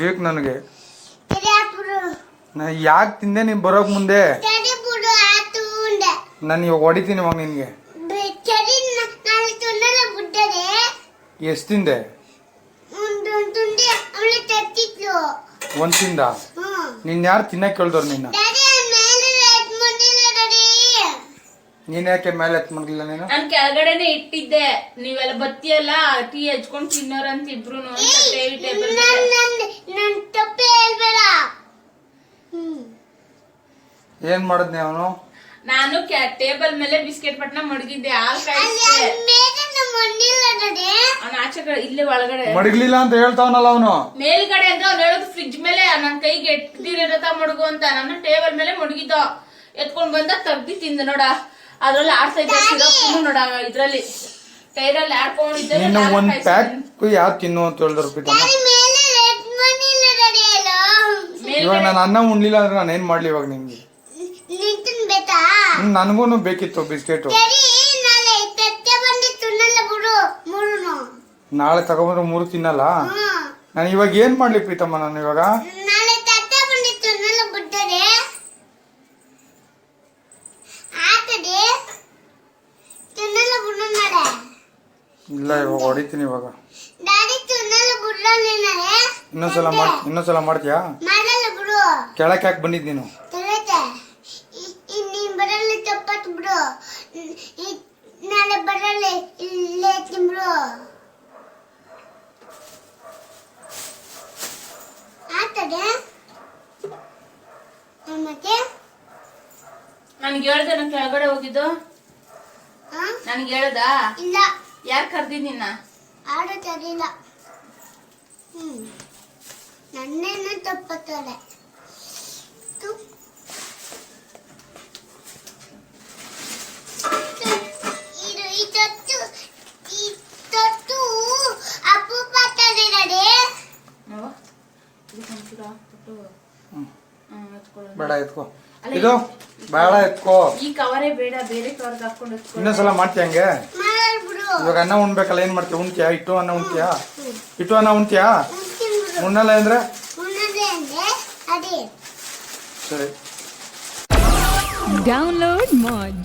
ಬೇಕು ನನಗೆ. ಯಾಕೆ ತಿಂದೆ ನೀನ್ ಬರೋಕ್ ಮುಂದೆ? ನಾನು ಇವಾಗ ಹೊಡಿತೀನಿ ಇವಾಗ ನಿನ್ಗೆ. ಎಷ್ಟು ತಿಂದೆ? ಒಂದ್ ತಿಂದ? ನಿನ್ ಯಾರು ತಿನ್ನಕ್ ಕೇಳ್ದವ್ರು ನಿನ್ನ? ನೀನ್ ಯಾಕೆ ಮೇಲೆ ಎತ್ ಮಾಡ್ಲಿಲ್ಲ ನೀನು? ನಾನ್ ಕೆಳಗಡೆನೆ ಇಟ್ಟಿದ್ದೆ, ನೀವೆಲ್ಲ ಬತ್ತಿಯಲ್ಲ ಟೀ ಹಚ್ಕೊಂಡ್ ತಿನ್ನೋರಂತ ಇಬ್ರು. ಏನ್ ಮಾಡದ್ನಿ ಅವನು? ನಾನು ಟೇಬಲ್ ಮೇಲೆ ಬಿಸ್ಕೆಟ್ ಪಟ್ನ ಮಡಗಿದ್ದೆ, ಹಾಲ್ ಆಚೆ ಕಡೆ ಇಲ್ಲೇ ಒಳಗಡೆ ಮಡಗ್ಲಿಲ್ಲ ಅಂತ ಹೇಳ್ತಾವನಲ್ಲ ಅವನು. ಮೇಲ್ಗಡೆ ಅಂದ್ರೆ ಅವ್ನು ಹೇಳೋದು ಫ್ರಿಡ್ಜ್ ಮೇಲೆ ನನ್ ಕೈಗೆ ಎಟ್ಟಿರತ ಮಡಗು ಅಂತ. ನಾನು ಟೇಬಲ್ ಮೇಲೆ ಮಡಗಿದ್ದ, ಎತ್ಕೊಂಡ್ ಬಂದ ತಗ್ದಿ ತಿಂದ ನೋಡ. ಅದ್ರಲ್ಲಿ ಆಡ್ತಾ ಇದ್ದ ಸಿರಪ್ ನೋಡ, ಇದ್ರಲ್ಲಿ ಟೈರಲ್ಲಿ ಆಡ್ಕೊಂಡಿದ್ದೆ. ಒಂದ್ ಪ್ಯಾಕ್ ಯಾವ್ದು ತಿನ್ನು ಅಂತ ಹೇಳಿದ್ರು. ಇವಾಗ ನಾನು ಅನ್ನ ಉಣ್ಲಿಲ್ಲ ಅಂದ್ರೆ ನಾನು ಏನ್ ಮಾಡ್ಲಿ ಇವಾಗ ನಿಮ್ಗೆ? ನನ್ಗೂನು ಬೇಕಿತ್ತು ಬಿಸ್ಕೆಟ್. ನಾಳೆ ತಗೊಂಡ್ರೆ 3 ತಿನ್ನಲ್ಲ. ನಾನು ಇವಾಗ ಏನ್ ಮಾಡ್ಲಿ ಪ್ರೀತಮ್ಮ? ನಾನು ಇವಾಗ ಇಲ್ಲ, ಇವಾಗ ಹೊಡಿತೀನಿ. ಇವಾಗ ಇನ್ನೊಂದ್ಸಲ ಮಾಡ್ತೀಯಾ? ಕೆಳಕ್ ಯಾಕೆ ಬಂದಿದ್ ನೀನು? ನನ್ಗೆ ಹೇಳ್ದೆ ನನ್ ಕೆಳಗಡೆ ಹೋಗಿದ್ದು? ನನ್ಗೆ ಹೇಳ್ದ? ಇಲ್ಲ. ಯಾರು ಕರ್ದಿದ್ ನಿನ್ನ? ಆಡೋ ತರಿಲ್ಲ. ನನ್ನೇನು ತಪ್ಪತ್ತಲೆ. ಬೇಡ ಎತ್ಕೋ, ಇದು ಬೇಡ ಎತ್ಕೋ. ಈ ಕವರೇ ಬೇಡ, ಬೇರೆ ಕವರ್ ಹಾಕೊಂಡು ಇನ್ನೊಂದ್ಸಲ ಮಾಡ್ತೀಯ ಹಂಗೆ? ಇವಾಗ ಅನ್ನ ಉಣ್ಬೇಕಲ್ಲ, ಏನ್ ಮಾಡ್ತೀಯ? ಉಣ್ತೀಯಾ? ಇಟ್ಟು ಅನ್ನ ಉಣ್ತೀಯಾ? ಇಟ್ಟು ಅನ್ನ ಉಣ್ತೀಯಾ? ಉಣ್ಣಲ್ಲ ಅಂದ್ರೆ ಸರಿ. Download Moj.